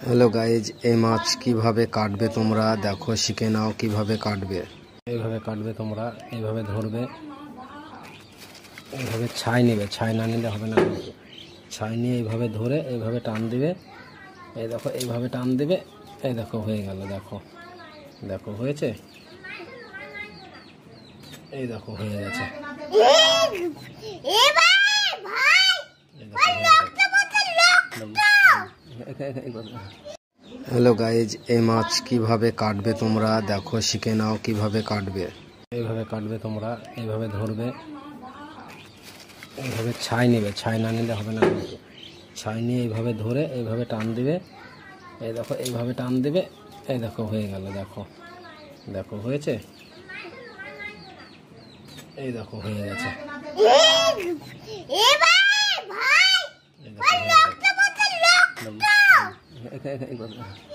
Hello guys, এই মাছ কিভাবে কাটবে তোমরা দেখো, শিখে নাও কিভাবে কাটবে। এইভাবে কাটবে তোমরা, এইভাবে ধরবে, এইভাবে ছাই নেবে, ছাই না নিলে হবে না। ছাই নিয়ে এইভাবে ধরে এইভাবে টান দিবে, এই দেখো এইভাবে টান দিবে, এই দেখো হয়ে গেল। দেখো দেখো হয়েছে, এই দেখো হয়ে গেছে। হ্যালো গাইজ, এই মাছ কিভাবে কাটবে তোমরা দেখো, শিখে নাও কিভাবে কাটবে। এইভাবে কাটবে তোমরা, এইভাবে ধরবে, এইভাবে ছাই নেবে, ছাই না নিলে হবে না। ছাই নিয়ে এইভাবে ধরে এইভাবে টান দিবে, এই দেখো এইভাবে টান দিবে, এই দেখো হয়ে গেল। দেখো দেখো হয়েছে, এই দেখো হয়ে গেছে। এই দেখো